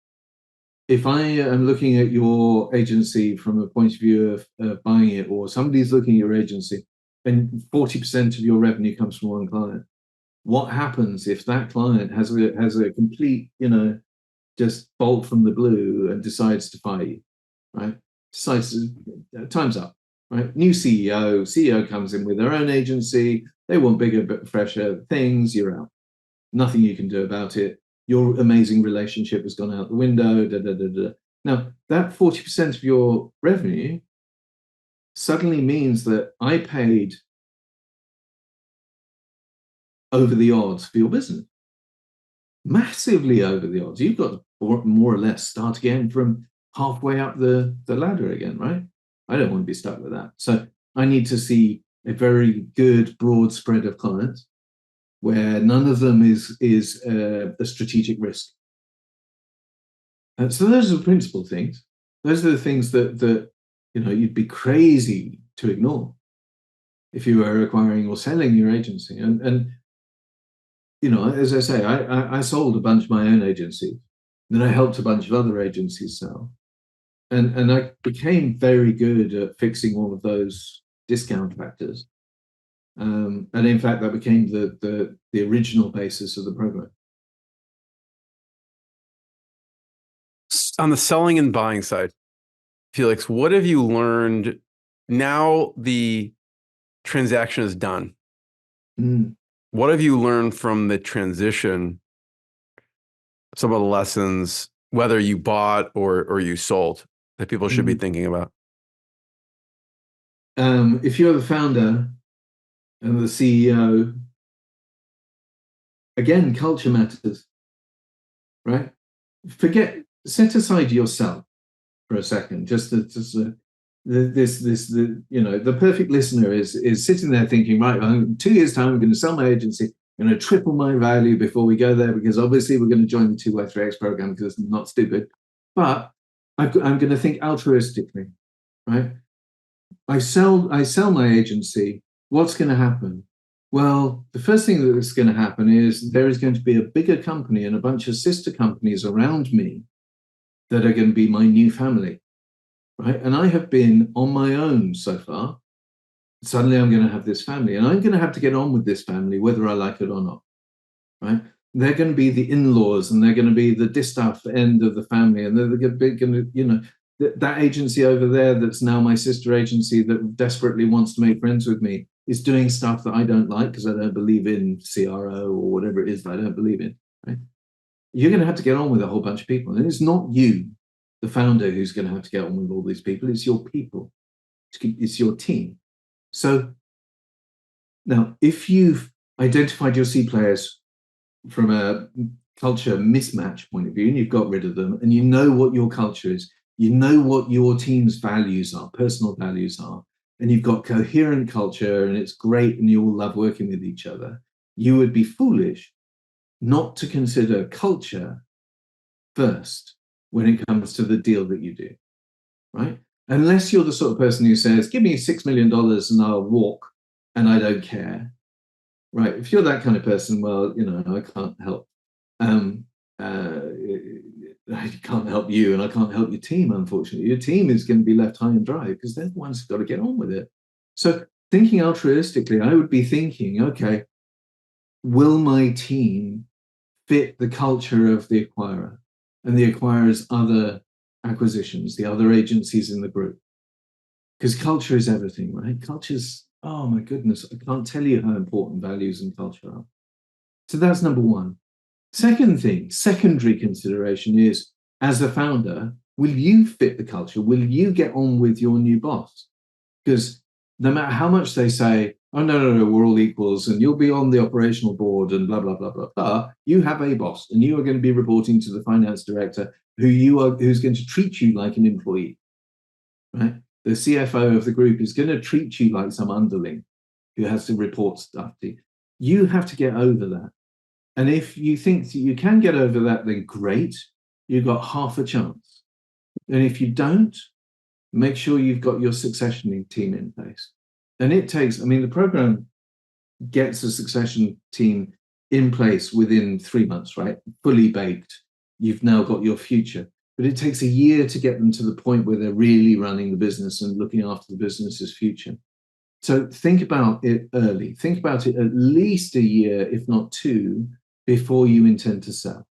If I am looking at your agency from a point of view of buying it, or somebody's looking at your agency, and 40% of your revenue comes from one client, what happens if that client has a complete, just bolt from the blue and decides to fire you, right? Decides time's up, right? New CEO comes in with their own agency. They want bigger, fresher things. You're out. Nothing you can do about it. Your amazing relationship has gone out the window. Now, that 40% of your revenue suddenly means that I paid over the odds for your business. Massively over the odds. You've got to more or less start again from halfway up the ladder again, right? I don't want to be stuck with that. So I need to see a very good broad spread of clients where none of them is a strategic risk. And so those are the principal things. Those are the things that you'd be crazy to ignore if you were acquiring or selling your agency. And as I say, I sold a bunch of my own agencies, then I helped a bunch of other agencies sell, and I became very good at fixing all of those discount factors. And in fact, that became the original basis of the program. On the selling and buying side, Felix, what have you learned now the transaction is done? What have you learned from the transition? Some of the lessons, whether you bought or you sold, that people should be thinking about? If you're the founder and the CEO, again, culture matters, right? Set aside yourself for a second. The perfect listener is sitting there thinking, right, in 2 years' time, I'm going to sell my agency. I'm going to triple my value before we go there, because obviously we're going to join the 2Y3X program because it's not stupid. But I'm going to think altruistically, right? I sell my agency. What's going to happen? Well, the first thing that's going to happen is there is going to be a bigger company and a bunch of sister companies around me that are going to be my new family, right? And I have been on my own so far. Suddenly I'm going to have this family, and I'm going to have to get on with this family whether I like it or not, right? They're going to be the in-laws, and they're going to be the distaff end of the family, and they're going to, that agency over there that's now my sister agency that desperately wants to make friends with me is doing stuff that I don't like because I don't believe in CRO or whatever it is that I don't believe in, right? You're going to have to get on with a whole bunch of people. And it's not you, the founder, who's going to have to get on with all these people. It's your people. It's your team. So now, if you've identified your C players from a culture mismatch point of view, and you've got rid of them, and you know what your culture is, you know what your team's values are, personal values are, and you've got coherent culture, and it's great, and you all love working with each other, you would be foolish not to consider culture first when it comes to the deal that you do, right? Unless you're the sort of person who says, give me $6 million and I'll walk and I don't care, right? If you're that kind of person, well, I can't help. I can't help you, and I can't help your team, unfortunately. Your team is going to be left high and dry because they're the ones who've got to get on with it. So thinking altruistically, I would be thinking, okay, will my team fit the culture of the acquirer and the acquirer's other acquisitions, the other agencies in the group? Because culture is everything, right? Culture's, oh my goodness, I can't tell you how important values and culture are. So that's number one. Secondary consideration is, as a founder, will you fit the culture? Will you get on with your new boss? Because no matter how much they say, oh, no, we're all equals, and you'll be on the operational board and blah, blah, blah, blah, blah. You have a boss, and you are going to be reporting to the finance director who's going to treat you like an employee, right? The CFO of the group is going to treat you like some underling who has to report stuff to you. You have to get over that. And if you think that you can get over that, then great, you've got half a chance. And if you don't, make sure you've got your succession team in place. And it takes, I mean, the program gets a succession team in place within 3 months, right? Fully baked. You've now got your future. But it takes a year to get them to the point where they're really running the business and looking after the business's future. So think about it early. Think about it at least a year, if not 2, before you intend to sell.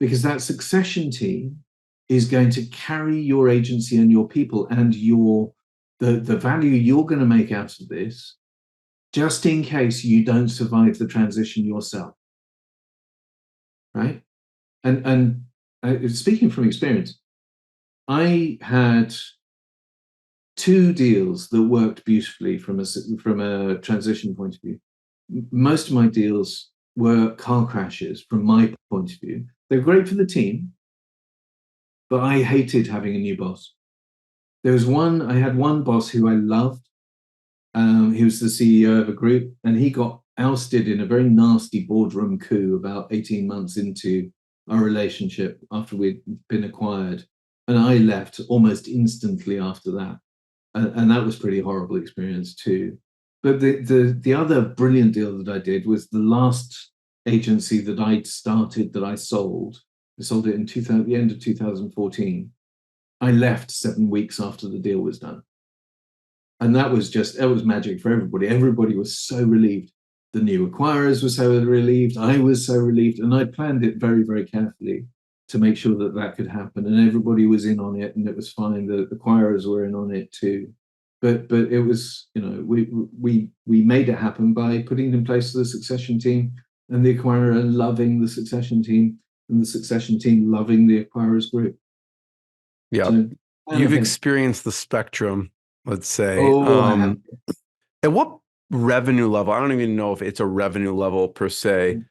Because that succession team is going to carry your agency and your people and the value you're going to make out of this, just in case you don't survive the transition yourself. Right? And speaking from experience, I had 2 deals that worked beautifully from a transition point of view. Most of my deals were car crashes from my point of view. They were great for the team, but I hated having a new boss. I had one boss who I loved. He was the CEO of a group, and he got ousted in a very nasty boardroom coup about 18 months into our relationship after we'd been acquired. And I left almost instantly after that. And that was a pretty horrible experience too. But the other brilliant deal that I did was the last agency that I'd started that I sold. I sold it in the end of 2014. I left 7 weeks after the deal was done. And that was magic for everybody. Everybody was so relieved. The new acquirers were so relieved. I was so relieved. And I planned it very, very carefully to make sure that could happen. And everybody was in on it, and it was fine. The acquirers were in on it too. But it was, we made it happen by putting in place the succession team, and the acquirer loving the succession team, and the succession team loving the acquirer's group. Yeah. So, you've experienced the spectrum, let's say. At what revenue level? I don't even know if it's a revenue level per se.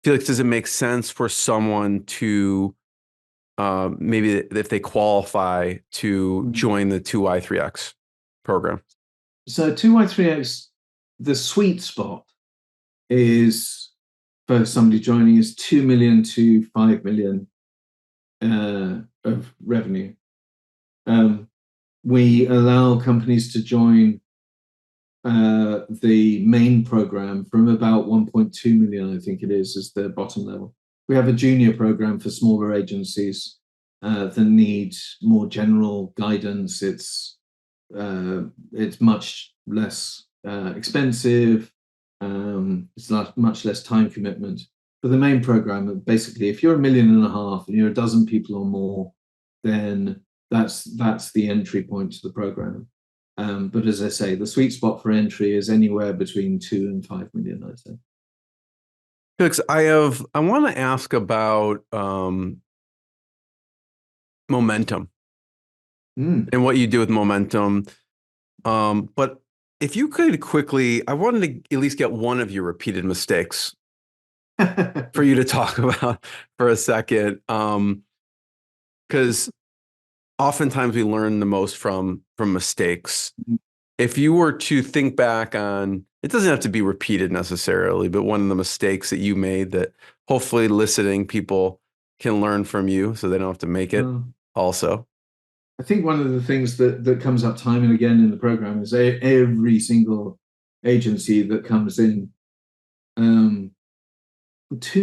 Felix, does it make sense for someone to maybe if they qualify to join the 2Y3X program? So 2Y3X, the sweet spot is for somebody joining is 2 million to 5 million of revenue. We allow companies to join the main program from about 1.2 million, I think it is the bottom level. We have a junior program for smaller agencies that need more general guidance. It's much less expensive. It's much less time commitment. For the main program, basically, if you're 1.5 million and you're a dozen people or more, then that's the entry point to the program. But as I say, the sweet spot for entry is anywhere between 2 and 5 million, I'd say. Felix, I want to ask about momentum and what you do with momentum. But if you could quickly, I wanted to at least get one of your repeated mistakes for you to talk about for a second. Because oftentimes we learn the most from mistakes. If you were to think back on, it doesn't have to be repeated necessarily, but one of the mistakes that you made that hopefully listening people can learn from you so they don't have to make it also. I think one of the things that comes up time and again in the program is every single agency that comes in, 2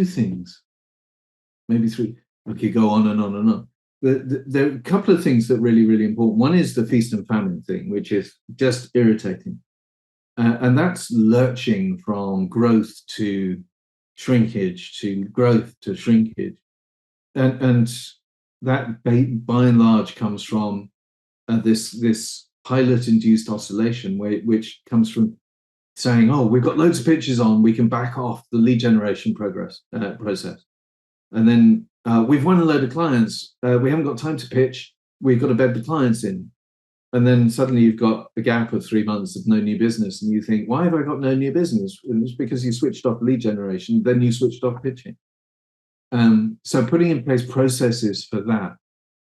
things, maybe 3. Okay, go on and on and on. There are a couple of things that are really, really important. One is the feast and famine thing, which is just irritating. And that's lurching from growth to shrinkage to growth to shrinkage. And that by and large comes from this pilot-induced oscillation, which comes from saying, oh, we've got loads of pitches on, we can back off the lead generation process. And then we've won a load of clients. We haven't got time to pitch. We've got to bed the clients in. And then suddenly you've got a gap of 3 months of no new business, and you think, why have I got no new business? And it's because you switched off lead generation, then you switched off pitching. So putting in place processes for that,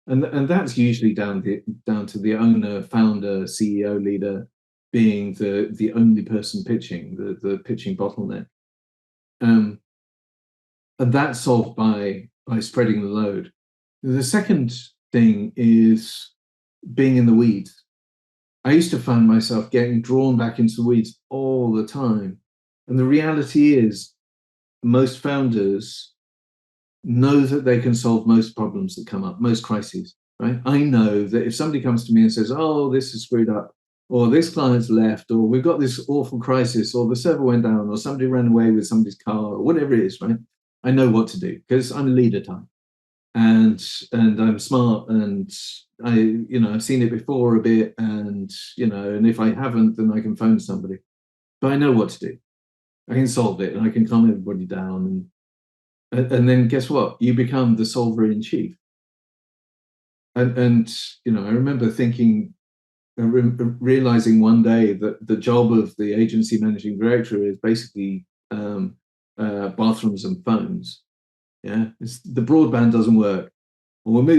and that's usually down to the owner, founder, CEO, leader being the only person pitching, the pitching bottleneck. And that's solved by spreading the load. The second thing is being in the weeds. I used to find myself getting drawn back into the weeds all the time. And the reality is, most founders know that they can solve most problems that come up, most crises, right? I know that if somebody comes to me and says, oh, this is screwed up, or this client's left, or we've got this awful crisis, or the server went down, or somebody ran away with somebody's car, or whatever it is, right? I know what to do because I'm a leader type. And I'm smart, and I've seen it before a bit, and and if I haven't, then I can phone somebody. But I know what to do. I can solve it, and I can calm everybody down, and then guess what? You become the solver in chief. And I remember thinking, realizing one day that the job of the agency managing director is basically bathrooms and phones. Yeah, the broadband doesn't work, or and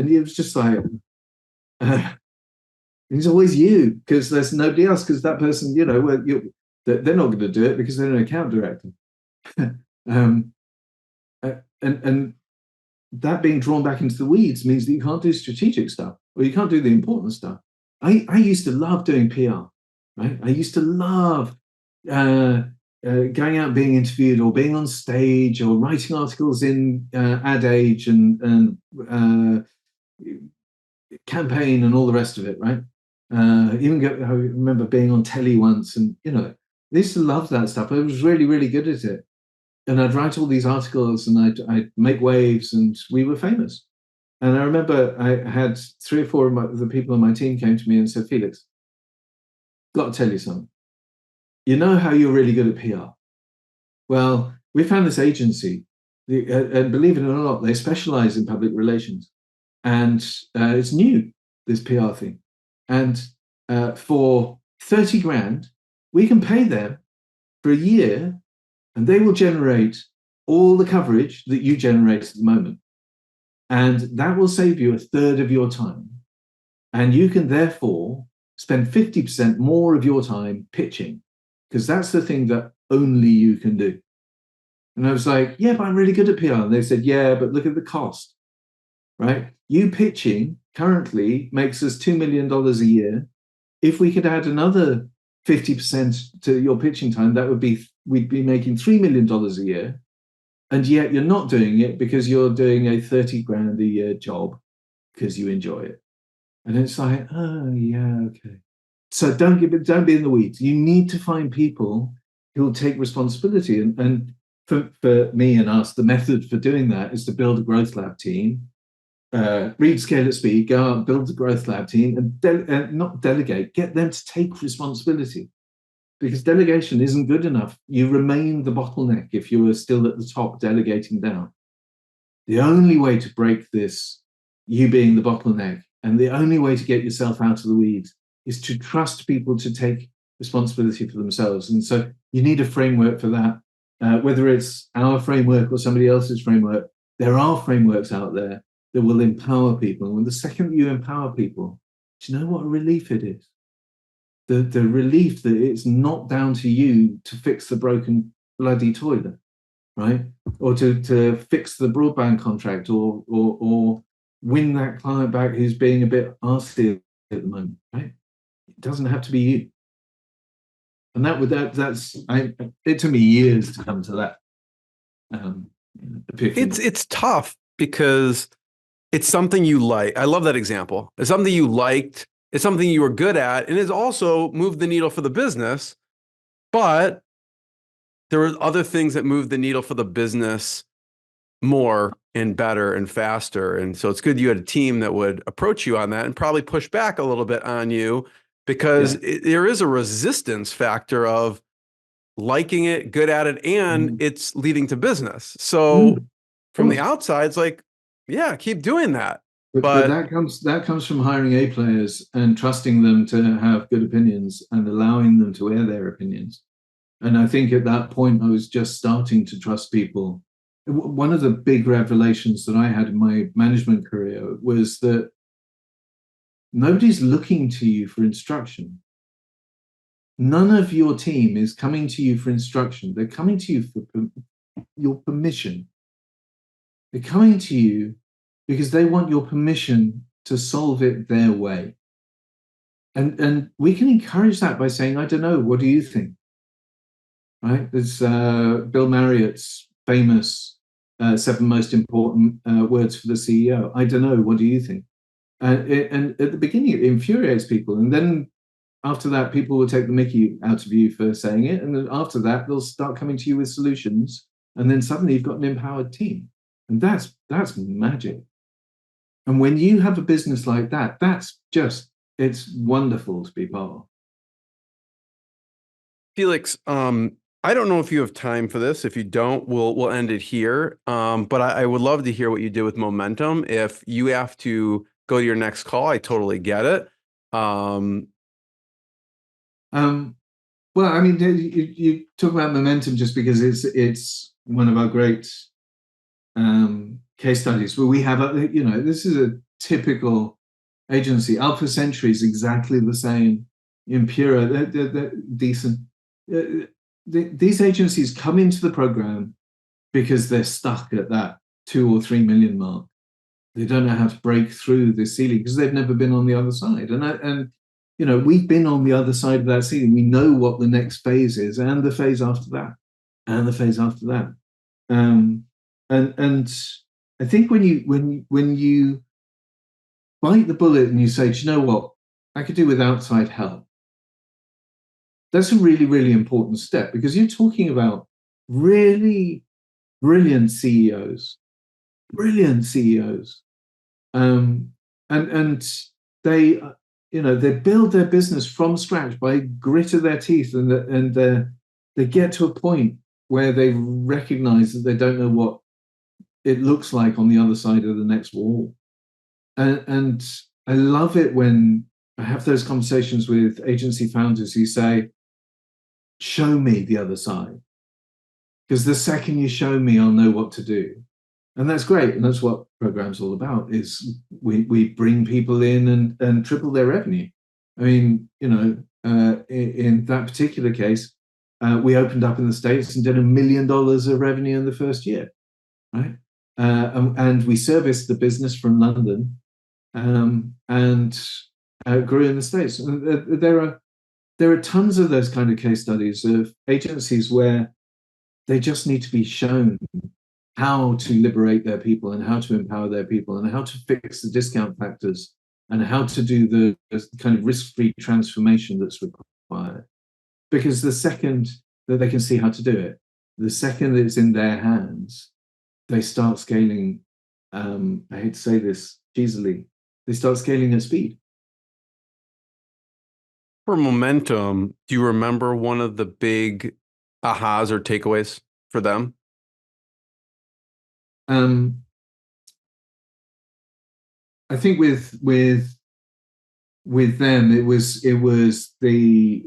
it was just like, it's always you, because there's nobody else, because that person, they're not going to do it because they're an account director. And that being drawn back into the weeds means that you can't do strategic stuff, or you can't do the important stuff. I used to love doing PR, right? I used to love going out and being interviewed, or being on stage, or writing articles in Ad Age and Campaign and all the rest of it, right? I remember being on telly once, and I used to love that stuff. I was really, really good at it. And I'd write all these articles, and I'd make waves, and we were famous. And I remember I had 3 or 4 of the people on my team came to me and said, Felix, got to tell you something. You know how you're really good at PR? Well, we found this agency, and believe it or not, they specialize in public relations. And it's new, this PR thing. And for 30 grand, we can pay them for a year, and they will generate all the coverage that you generate at the moment. And that will save you 1/3 of your time. And you can therefore spend 50% more of your time pitching, because that's the thing that only you can do. And I was like, yeah, but I'm really good at PR. And they said, yeah, but look at the cost, right? You pitching currently makes us $2 million a year. If we could add another 50% to your pitching time, we'd be making $3 million a year. And yet you're not doing it because you're doing a 30 grand a year job because you enjoy it. And it's like, oh yeah, okay. So don't be in the weeds. You need to find people who will take responsibility. And for me and us, the method for doing that is to build a growth lab team, read, scale at speed, go out and build a growth lab team, and not delegate, get them to take responsibility. Because delegation isn't good enough. You remain the bottleneck if you are still at the top delegating down. The only way to break this, you being the bottleneck, and the only way to get yourself out of the weeds, is to trust people to take responsibility for themselves. And so you need a framework for that, whether it's our framework or somebody else's framework. There are frameworks out there that will empower people. And when the second you empower people, do you know what a relief it is? The relief that it's not down to you to fix the broken bloody toilet, right? Or to fix the broadband contract, or win that client back who's being a bit arsy at the moment, right? It doesn't have to be you. And it took me years to come to that. It's tough because it's something you like. I love that example. It's something you liked. It's something you were good at, and it's also moved the needle for the business. But there were other things that moved the needle for the business more and better and faster. And so it's good you had a team that would approach you on that and probably push back a little bit on you, because there is a resistance factor of liking it, good at it, and it's leading to business. So from the outside, it's like, yeah, keep doing that. But that comes from hiring A players and trusting them to have good opinions and allowing them to air their opinions. And I think at that point, I was just starting to trust people. One of the big revelations that I had in my management career was that nobody's looking to you for instruction. None of your team is coming to you for instruction. They're coming to you for your permission. They're coming to you because they want your permission to solve it their way. And we can encourage that by saying, I don't know, what do you think? Right? There's Bill Marriott's famous 7 most important words for the CEO. I don't know, what do you think? And at the beginning, it infuriates people. And then after that, people will take the mickey out of you for saying it. And then after that, they'll start coming to you with solutions. And then suddenly you've got an empowered team. And that's magic. And when you have a business like that, it's wonderful to be part of. Felix, I don't know if you have time for this. If you don't, we'll end it here. But I would love to hear what you did with momentum. If you have to go to your next call, I totally get it. Well, I mean, you talk about momentum just because it's one of our great case studies where we have, this is a typical agency. Alpha Century is exactly the same. Impura, they're decent. These agencies come into the program because they're stuck at that 2 or 3 million mark. They don't know how to break through the ceiling because they've never been on the other side. And we've been on the other side of that ceiling. We know what the next phase is, and the phase after that, and the phase after that. And I think when you bite the bullet and you say, do you know what, I could do with outside help. That's a really, really important step because you're talking about really brilliant CEOs, and they, they build their business from scratch by grit of their teeth, and they get to a point where they recognize that they don't know what it looks like on the other side of the next wall. And I love it when I have those conversations with agency founders who say, show me the other side. Because the second you show me, I'll know what to do. And that's great. And that's what program's all about, is we bring people in and triple their revenue. I mean, in that particular case, we opened up in the States and did $1 million of revenue in the first year, right? And we serviced the business from London and grew in the States. There are tons of those kind of case studies of agencies where they just need to be shown how to liberate their people and how to empower their people and how to fix the discount factors and how to do the kind of risk-free transformation that's required. Because the second that they can see how to do it, the second that it's in their hands, they start scaling, I hate to say this cheesily, they start scaling at speed. For momentum, do you remember one of the big ahas or takeaways for them? I think with them, it was the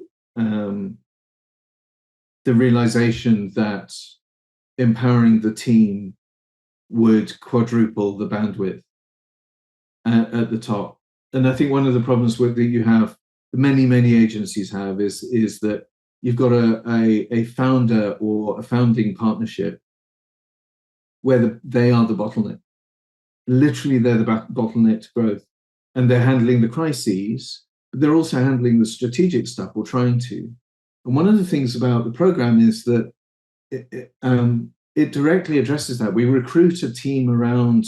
realization that empowering the team would quadruple the bandwidth at the top. And I think one of the problems that you have, many agencies have, is that you've got a founder or a founding partnership where they are the bottleneck. Literally, they're the bottleneck to growth, and they're handling the crises, but they're also handling the strategic stuff, or trying to. And one of the things about the program is that it directly addresses that. We recruit a team around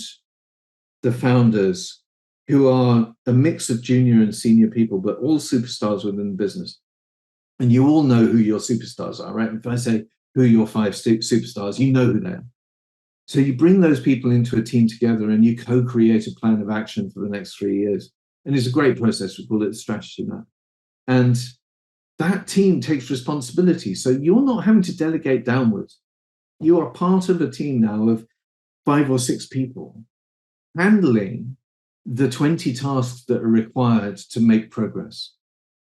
the founders who are a mix of junior and senior people, but all superstars within the business. And you all know who your superstars are, right? If I say, who are your 5 superstars, you know who they are. So you bring those people into a team together and you co-create a plan of action for the next 3 years. And it's a great process. We call it the strategy map. And that team takes responsibility. So you're not having to delegate downwards. You are part of a team now of 5 or 6 people handling the 20 tasks that are required to make progress,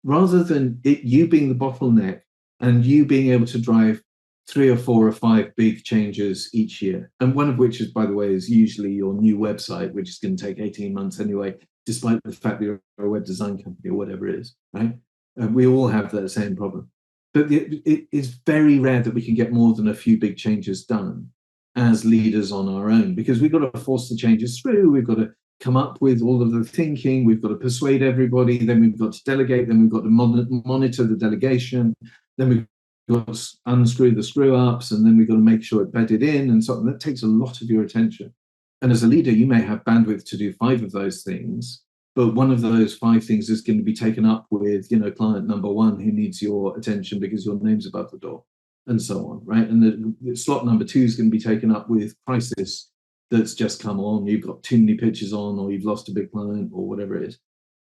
rather than you being the bottleneck and you being able to drive 3 or 4 or 5 big changes each year. And one of which is, by the way, is usually your new website, which is going to take 18 months anyway, despite the fact that you're a web design company or whatever it is, right? We all have that same problem. But it is very rare that we can get more than a few big changes done as leaders on our own, because we've got to force the changes through. We've got to come up with all of the thinking. We've got to persuade everybody. Then we've got to delegate. Then we've got to monitor the delegation. Then we've got to unscrew the screw ups. And then we've got to make sure it's bedded in. And so that takes a lot of your attention. And as a leader, you may have bandwidth to do 5 of those things, but one of those 5 things is going to be taken up with, client number 1 who needs your attention because your name's above the door, and so on, right? And the slot number 2 is going to be taken up with crisis that's just come on, you've got too many pitches on, or you've lost a big client, or whatever it is.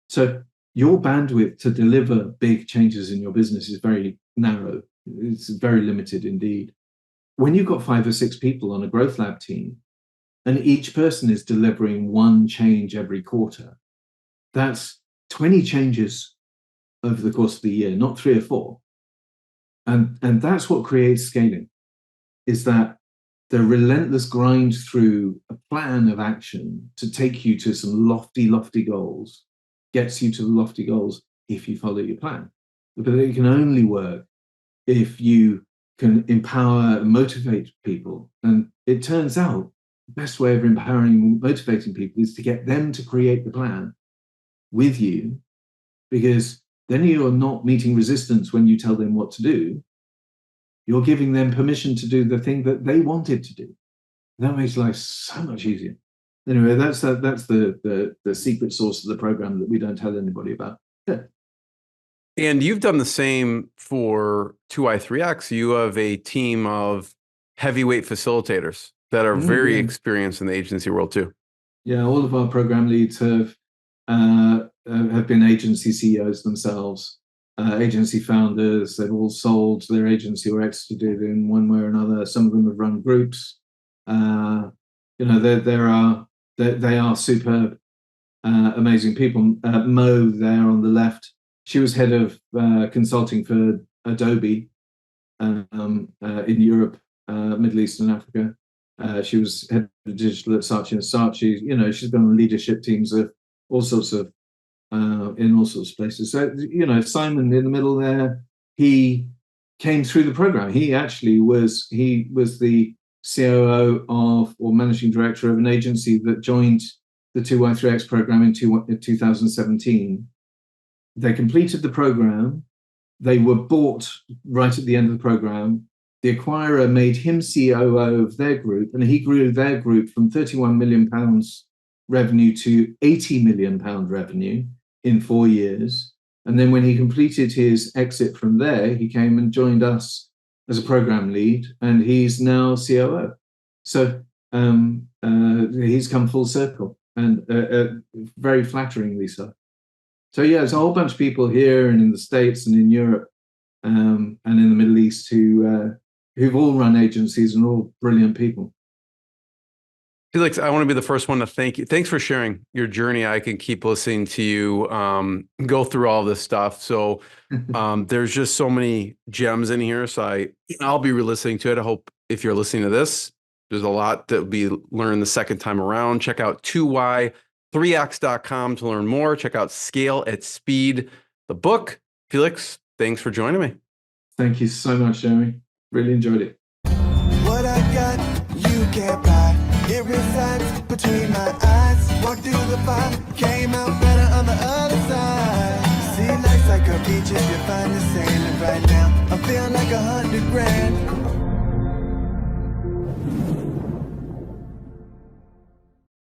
So your bandwidth to deliver big changes in your business is very narrow. It's very limited indeed. When you've got 5 or 6 people on a growth lab team, and each person is delivering 1 change every quarter, that's 20 changes over the course of the year, not 3 or 4. And that's what creates scaling, is that the relentless grind through a plan of action to take you to some lofty, lofty goals gets you to the lofty goals if you follow your plan. But it can only work if you can empower and motivate people. And it turns out the best way of empowering and motivating people is to get them to create the plan with you, because then you're not meeting resistance when you tell them what to do. You're giving them permission to do the thing that they wanted to do. That makes life so much easier. Anyway, that's the secret sauce of the program that we don't tell anybody about. Yeah. And you've done the same for 2Y3X. You have a team of heavyweight facilitators that are very experienced in the agency world too. Yeah, all of our program leads have been agency CEOs themselves, agency founders. They've all sold their agency or exited in one way or another. Some of them have run groups. They are superb, amazing people. Mo there on the left, she was head of consulting for Adobe in Europe, Middle East and Africa. She was head of digital at Saatchi and Saatchi. She's been on leadership teams of all sorts of in all sorts of places. So Simon in the middle there, he came through the program. He actually was the COO of, or managing director of, an agency that joined the 2Y3X program in 2017. They completed the program. They were bought right at the end of the program. The acquirer made him COO of their group, and he grew their group from £31 million revenue to £80 million revenue in 4 years. And then when he completed his exit from there, he came and joined us as a program lead, and he's now COO. So he's come full circle, and very flatteringly so. So yeah, there's a whole bunch of people here and in the States and in Europe and in the Middle East who've all run agencies and all brilliant people. Felix, I want to be the first one to thank you. Thanks for sharing your journey. I can keep listening to you go through all this stuff. So there's just so many gems in here. So I'll be re-listening to it. I hope if you're listening to this, there's a lot that will be learned the second time around. Check out 2y3x.com to learn more. Check out Scale at Speed, the book. Felix, thanks for joining me. Thank you so much, Jeremy. Really enjoyed it. What I got, you can't buy. It resides between my eyes. Walked through the fire, came out better on the other side. See, life's like a beach if you find the sailing right now. I feel like $100 grand.